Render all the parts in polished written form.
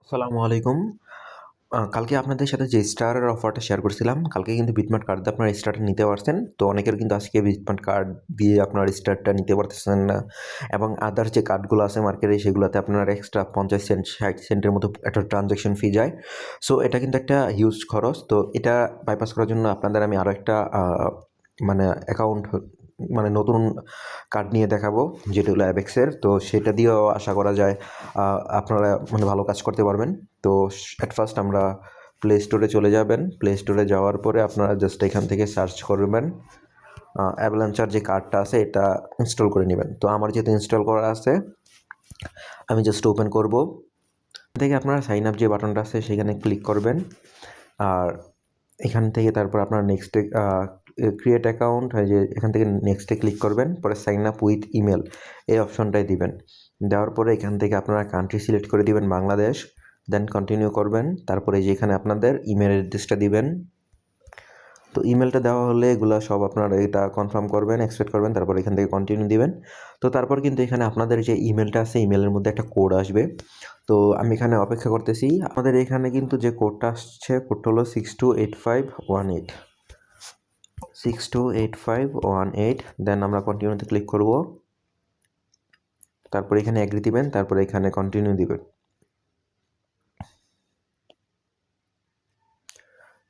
আসসালামু আলাইকুম। কালকে আপনাদের সাথে যে স্টারের অফারটা শেয়ার করছিলাম, কালকে কিন্তু বিটমার্ট কার্ড দিয়ে আপনারা স্টারটা নিতে পারছেন। তো অনেকের কিন্তু আজকে বিটমার্ট কার্ড দিয়ে আপনার স্টারটা নিতে পারতেছেন না এবং আদার যে কার্ডগুলো আছে মার্কেটে সেগুলোতে আপনার এক্সট্রা 50 সেন্ট 60 সেন্টের মতো একটা ট্রানজ্যাকশন ফি যায়। সো এটা কিন্তু একটা হিউজ খরচ। তো এটা বাইপাস করার জন্য আপনাদের আমি আরও একটা মানে অ্যাকাউন্ট মানে নতুন কার্ড নিয়ে দেখাবো যেটা হলো অ্যাবেক্সের। তো সেটা দিয়েও আশা করা যায় আপনারা মানে ভালো কাজ করতে পারবেন। তো অ্যাট ফার্স্ট আমরা প্লে স্টোরে চলে যাবেন। প্লে স্টোরে যাওয়ার পরে আপনারা জাস্ট এখান থেকে সার্চ করবেন অ্যাভালাঞ্চার যে কার্ডটা আছে এটা ইনস্টল করে নেবেন। তো আমার যেহেতু ইনস্টল করা আছে আমি জাস্ট ওপেন করব। থেকে আপনারা সাইন আপ যে বাটনটা আছে সেখানে ক্লিক করবেন আর এখান থেকে তারপর আপনার নেক্সটে ক্রিয়েট অ্যাকাউন্ট যে এখান থেকে নেক্সটে ক্লিক করবেন, পরে সাইন আপ উইথ ইমেল এই অপশনটাই দিবেন। দেওয়ার পরে এখান থেকে আপনারা কান্ট্রি সিলেক্ট করে দিবেন বাংলাদেশ, দেন কন্টিনিউ করবেন। তারপরে যে এখানে আপনাদের ইমেল অ্যাড্রেসটা দিবেন। তো ইমেলটা দেওয়া হলে এগুলো সব আপনারা এটা কনফার্ম করবেন, এক্সপেক্ট করবেন, তারপর এখান থেকে কন্টিনিউ দিবেন। তো তারপর কিন্তু এখানে আপনাদের যে ইমেলটা আছে ইমেলের মধ্যে একটা কোড আসবে। তো আমি এখানে অপেক্ষা করতেছি। আমাদের এখানে কিন্তু যে কোডটা আসছে কোডটা হলো 628518 628518। দেন আমরা কন্টিনিউতে ক্লিক করব। তারপর এখানে এগ্রি দিবেন, তারপর এখানে কন্টিনিউ দিবেন।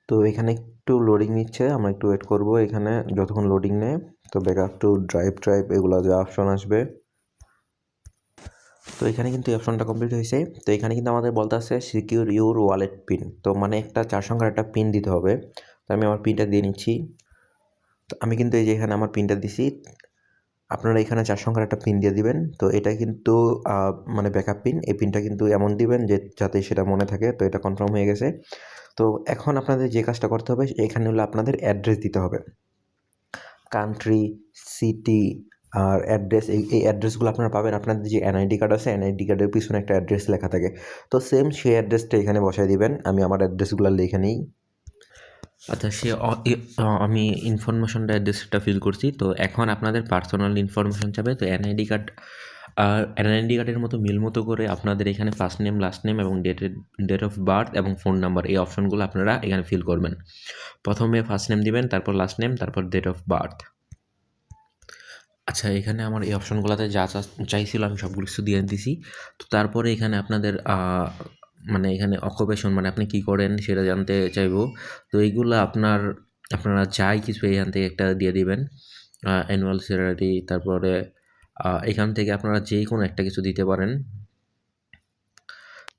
তো এখানে একটু লোডিং নিচ্ছে, আমরা একটু ওয়েট করব এখানে যতক্ষণ লোডিং নেয়। তো ব্যাকআপ টু ড্রাইভ এগুলো যে অপশন আসবে। তো এখানে কিন্তু এই অপশনটা কমপ্লিট হয়েছে। তো এখানে কিন্তু আমাদের বলতে আছে সিকিউর ইউর ওয়ালেট পিন। তো মানে একটা 4 সংখ্যার একটা পিন দিতে হবে। তো আমি আমার পিনটা দিয়ে নিচ্ছি। তো আমি কিন্তু এই যে এখানে আমার পিনটা দিছি। আপনারা এখানে 4 সংখ্যার একটা পিন দিয়ে দিবেন। তো এটা কিন্তু মানে ব্যাকআপ পিন। এই পিনটা কিন্তু এমন দিবেন যে যাতে সেটা মনে থাকে। তো এটা কনফার্ম হয়ে গেছে। তো এখন আপনাদের যে কাজটা করতে হবে এখানে হলো আপনাদের অ্যাড্রেস দিতে হবে। কান্ট্রি, সিটি আর অ্যাড্রেস এই অ্যাড্রেসগুলো আপনারা পাবেন আপনাদের যে এনআইডি কার্ড আছে এনআইডি কার্ডের পিছনে একটা অ্যাড্রেস লেখা থাকে। তো সেম সেই অ্যাড্রেসটা এখানে বসায় দিবেন। আমি আমার অ্যাড্রেসগুলো লিখে নিই। আচ্ছা আমি ইনফরমেশনটা অ্যাড্রেসটা ফিল করছি। তো এখন আপনাদের পার্সোনাল ইনফরমেশন চাবে। তো এনআইডি কার্ড আর এনআইডি কার্ডের মতো মিল মতো করে আপনাদের এখানে ফার্স্ট নেম, লাস্ট নেম এবং ডেট অফ বার্থ এবং ফোন নাম্বার এই অপশনগুলো আপনারা এখানে ফিল করবেন। প্রথমে ফার্স্ট নেম দিবেন, তারপর লাস্ট নেম, তারপর ডেট অফ বার্থ। আচ্ছা এখানে আমার এই অপশনগুলোতে যা চাইছিল আমি সবগুলো কিছু দিয়ে দিছি। তো তারপরে এখানে আপনাদের মানে এখানে অকুপেশন মানে আপনি কী করেন সেটা জানতে চাইবো। তো এইগুলো আপনারা যাই কিছু এখান থেকে একটা দিয়ে দিবেন। অ্যানুয়াল স্যালারি, তারপরে এখান থেকে আপনারা যেই কোনো একটা কিছু দিতে পারেন।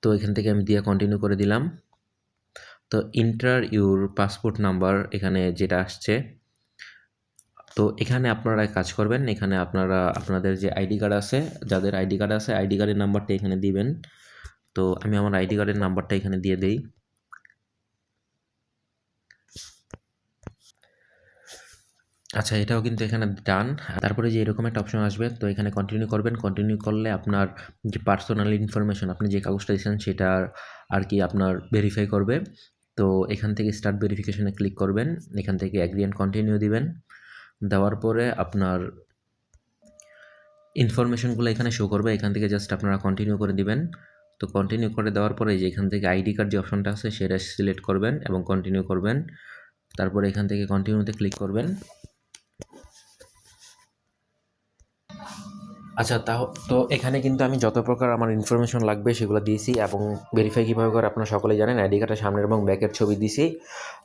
তো এখান থেকে আমি দিয়ে কন্টিনিউ করে দিলাম। তো ইন্টার ইউর পাসপোর্ট নাম্বার এখানে যেটা আসছে। তো এখানে আপনারা কাজ করবেন, এখানে আপনারা আপনাদের যে আইডি কার্ড আছে, যাদের আইডি কার্ড আছে আইডি কার্ডের নাম্বারটা এখানে দিবেন। তো আমি আমার আইডি কার্ডের নাম্বারটা এখানে দিয়ে দেই। আচ্ছা এটাও কিন্তু এখানে ডান। তারপরে যে এরকম একটা অপশন আসবে, তো এখানে কন্টিনিউ করবেন। কন্টিনিউ করলে আপনার যে পার্সোনাল ইনফরমেশন আপনি যে কাগজটা দিয়েছেন সেটা আর কি আপনার ভেরিফাই করবে। তো এখান থেকে স্টার্ট ভেরিফিকেশনে ক্লিক করবেন, এখান থেকে অ্যাগ্রি অ্যান্ড কন্টিনিউ দিবেন। দেওয়ার পরে আপনার ইনফরমেশনগুলো এখানে শো করবে, এখান থেকে জাস্ট আপনারা কন্টিনিউ করে দিবেন। তো কন্টিনিউ করে দেওয়ার পরে যে এখান থেকে আইডি কার্ড যে অপশনটা আছে সেটা সিলেক্ট করবেন এবং কন্টিনিউ করবেন। তারপরে এখান থেকে কন্টিনিউতে ক্লিক করবেন। আচ্ছা তো এখানে কিন্তু আমি যত প্রকার আমার ইনফরমেশন লাগবে সেগুলো দিয়েছি এবং ভেরিফাই কীভাবে করে আপনারা সকলেই জানেন। আইডি কার্ডের সামনের এবং ব্যাকের ছবি দিছি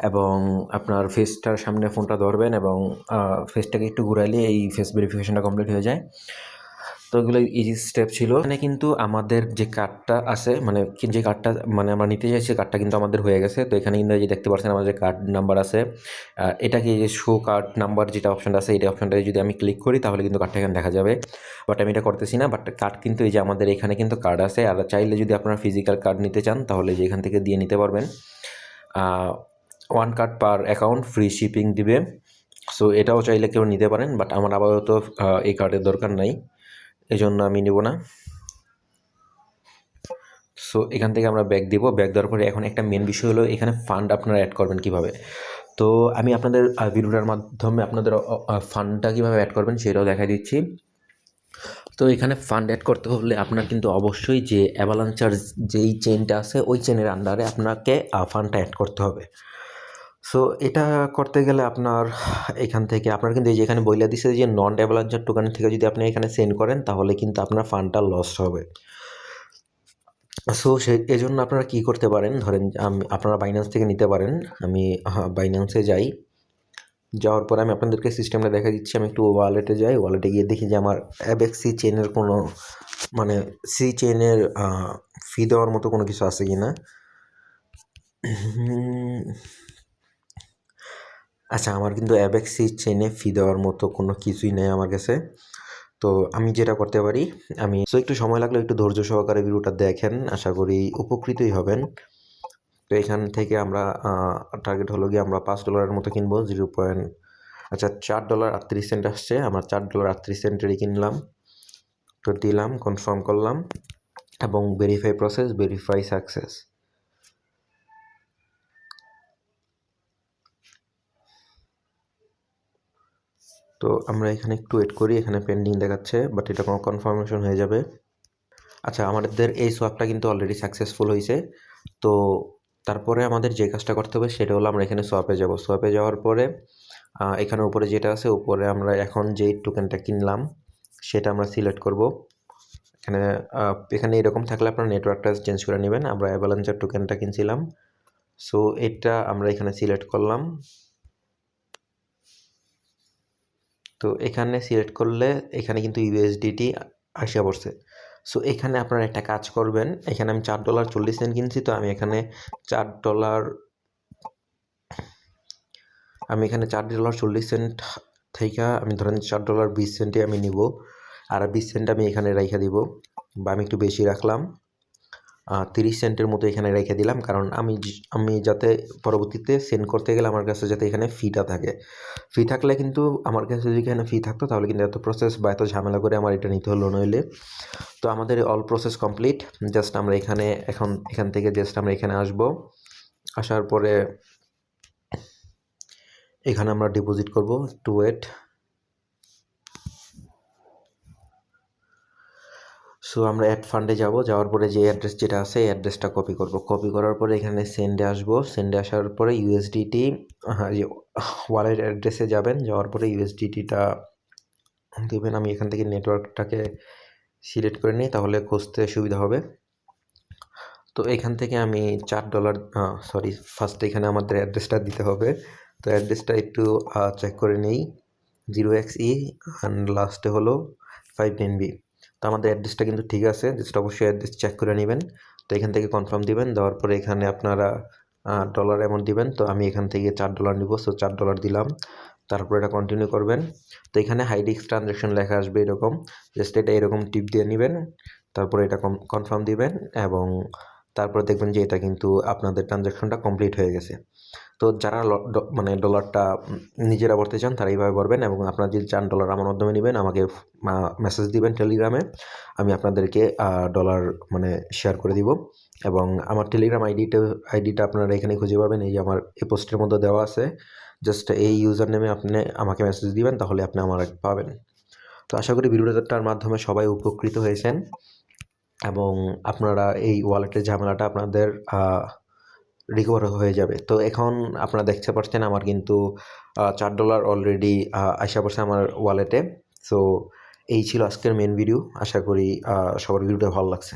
এবং আপনার ফেসটার সামনে ফোনটা ধরবেন এবং ফেসটাকে একটু ঘুরাইলে এই ফেস ভেরিফিকেশনটা কমপ্লিট হয়ে যায়। তো এগুলো ইজি স্টেপ ছিল। এখানে কিন্তু আমাদের যে কার্ডটা আছে মানে যে কার্ডটা মানে আমরা নিতে চাইছি কার্ডটা কিন্তু আমাদের হয়ে গেছে। তো এখানে কিন্তু এই যে দেখতে পাচ্ছেন আমাদের যে কার্ড নাম্বার আছে এটাকে যে শো কার্ড নাম্বার যেটা অপশনটা আছে এই অপশনটায় যদি আমি ক্লিক করি তাহলে কিন্তু কার্ডটা এখানে দেখা যাবে। বাট আমি এটা করতেছি না। বাট কার্ড কিন্তু এই যে আমাদের এখানে কিন্তু কার্ড আছে। আর চাইলে যদি আপনারা ফিজিক্যাল কার্ড নিতে চান তাহলে যে এখান থেকে দিয়ে নিতে পারবেন। 1 কার্ড পার অ্যাকাউন্ট ফ্রি শিপিং দিবে। সো এটাও চাইলে কেউ নিতে পারেন। বাট আমার আপাতত এই কার্ডের দরকার নাই, এই জন্য আমি নেব না। সো এখান থেকে আমরা ব্যাক দিব। ব্যাক দেওয়ার পরে এখন একটা মেন বিষয় হলো এখানে ফান্ড আপনারা অ্যাড করবেন কীভাবে। তো আমি আপনাদের ভিডিওটার মাধ্যমে আপনাদের ফান্ডটা কীভাবে অ্যাড করবেন সেটাও দেখাই দিচ্ছি। তো তো এখানে ফান্ড অ্যাড করতে হলে আপনার কিন্তু অবশ্যই যে অ্যাভালাঞ্চার যেই চেইনটা আছে ওই চেনের আন্ডারে আপনাকে ফান্ডটা অ্যাড করতে হবে। সো এটা করতে গেলে আপনার এখান থেকে আপনার কিন্তু এই যে এখানে বইলা দিছে যে নন অ্যাভালাঞ্চার টোকেন থেকে যদি আপনি এখানে সেন্ড করেন তাহলে কিন্তু আপনার ফান্ডটা লস হবে। সো এজন্য আপনারা কী করতে পারেন, ধরেন আপনারা বাইন্যান্স থেকে নিতে পারেন। আমি বাইন্যান্সে যাই, যাওয়ার পরে আমি আপনাদেরকে সিস্টেমটা দেখা দিচ্ছি। আমি একটু ওয়ালেটে যাই, ওয়ালেটে গিয়ে দেখি যে আমার অ্যাবেক্স সি চেনের কোনো মানে সি চেনের ফি দেওয়ার মতো কোনো কিছু আছে কি না। আচ্ছা, আমার কিন্তু অ্যাবেক্স সি চেনে ফি দেওয়ার মতো কোনো কিছুই নেই আমার কাছে। তো আমি যেটা করতে পারি, আমি একটু সময় লাগলে একটু ধৈর্য সহকারে ভিডিওটা দেখেন, আশা করি উপকৃতই হবেন। তো এখান থেকে আমরা টার্গেট হলো গিয়ে আমরা $5 মতো কিনবো। আচ্ছা, $4.38 আসছে, আমরা $4.38 কিনলাম। তো দিলাম, কনফার্ম করলাম এবং ভেরিফাই সাকসেস। তো আমরা এখানে একটু ওয়েট করি, এখানে পেন্ডিং দেখাচ্ছে, বাট এটা কোনো কনফার্মেশন হয়ে যাবে। আচ্ছা, আমাদের এই সোয়াপটা কিন্তু অলরেডি সাকসেসফুল হয়েছে। তো তারপরে আমাদের যে কাজটা করতে হবে সেটা হলো আমরা এখানে সোয়াপে যাব। সোয়াপে যাওয়ার পরে এখানে উপরে যেটা আছে, উপরে আমরা এখন যেই টোকেনটা কিনলাম সেটা আমরা সিলেক্ট করব। এখানে এরকম থাকলে আপনার নেটওয়ার্কটা চেঞ্জ করে নেবেন। আমরা অ্যাভালাঞ্চার টোকেনটা কিনছিলাম, সো এটা আমরা এখানে সিলেক্ট করলাম। তো এখানে সিলেক্ট করলে এখানে কিন্তু ইউএসডিটি আসিয়া পড়ছে। সো এখানে আপনারা একটা কাজ করবেন, এখানে আমি $4.40 কিনছি, তো আমি এখানে $4.40 থেকে আমি ধরেন $4.20 আমি নিব, আর 20 সেন্ট আমি এখানে রেখে দিব, বা আমি একটু বেশি রাখলাম, 30 সেন্টের মতো এখানে রেখে দিলাম, কারণ আমি যাতে পরবর্তীতে সেন্ড করতে গেলে আমার কাছে যাতে এখানে ফিটা থাকে। ফি থাকলে কিন্তু আমার কাছে যদি এখানে ফি থাকতো তাহলে কিন্তু এত প্রসেস বা এত ঝামেলা করে আমার এটা নিতে হলো নইলে। তো আমাদের অল প্রসেস কমপ্লিট। জাস্ট আমরা এখান থেকে জাস্ট আমরা এখানে আসবো, আসার পরে এখানে আমরা ডিপোজিট করব। To wait. সো আমরা অ্যাড ফান্ডে যাব, যাওয়ার পরে যে অ্যাড্রেস যেটা আছে এই অ্যাড্রেসটা কপি করব। কপি করার পরে এখানে সেন্ডে আসবো। সেন্ডে আসার পরে ইউএসডিটি ওয়ালেট অ্যাড্রেসে যাবেন, যাওয়ার পরে ইউএসডিটিটা দেবেন। আমি এখান থেকে নেটওয়ার্কটাকে সিলেক্ট করে নিই, তাহলে খুঁজতে সুবিধা হবে। তো এখান থেকে আমি ফার্স্ট এখানে আমাদের অ্যাড্রেসটা দিতে হবে। তো অ্যাড্রেসটা একটু চেক করে নেই, 0xe অ্যান্ড লাস্টে হলো 59B। তো আমাদের অ্যাড্রেসটা কিন্তু ঠিক আছে, জাস্ট অবশ্যই অ্যাড্রেস চেক করে নেবেন। তো এখান থেকে কনফার্ম দিবেন, দেওয়ার পরে এখানে আপনারা ডলার অ্যামাউন্ট দিবেন। তো আমি এখান থেকে $4 নিব, সো $4 দিলাম। তারপর এটা কন্টিনিউ করবেন। তো এখানে হাই রিস্ক ট্রানজ্যাকশন লেখা আসবে এরকম, জাস্ট এটা এরকম টিপ দিয়ে নেবেন, তারপরে এটা কনফার্ম দিবেন এবং তারপরে দেখবেন যে এটা কিন্তু আপনাদের ট্রানজ্যাকশনটা কমপ্লিট হয়ে গেছে। তো যারা মানে ডলারটা নিজেরা ভরতে চান তারা এইভাবে ভরবেন, এবং আপনারা যদি চান ডলার আমার মাধ্যমে নেবেন আমাকে মেসেজ দিবেন টেলিগ্রামে, আমি আপনাদেরকে ডলার মানে শেয়ার করে দিব। এবং আমার টেলিগ্রাম আইডিটা আপনারা এখানে খুঁজে পাবেন, এই যে আমার এই পোস্টের মধ্যে দেওয়া আছে। জাস্ট এই ইউজার নেমে আপনি আমাকে মেসেজ দিবেন, তাহলে আপনি আমার পাবেন। তো আশা করি ভিডিওটার মাধ্যমে সবাই উপকৃত হয়েছেন এবং আপনারা এই ওয়ালেটের ঝামেলাটা আপনাদের রিকভার হয়ে যাবে। তো এখন আপনারা দেখতে পাচ্ছেন আমার কিন্তু $4 অলরেডি আসা পড়ছে আমার ওয়ালেটে। সো এই ছিল আজকের মেন ভিডিও। আশা করি সবার ভিডিওটা ভালো লাগছে।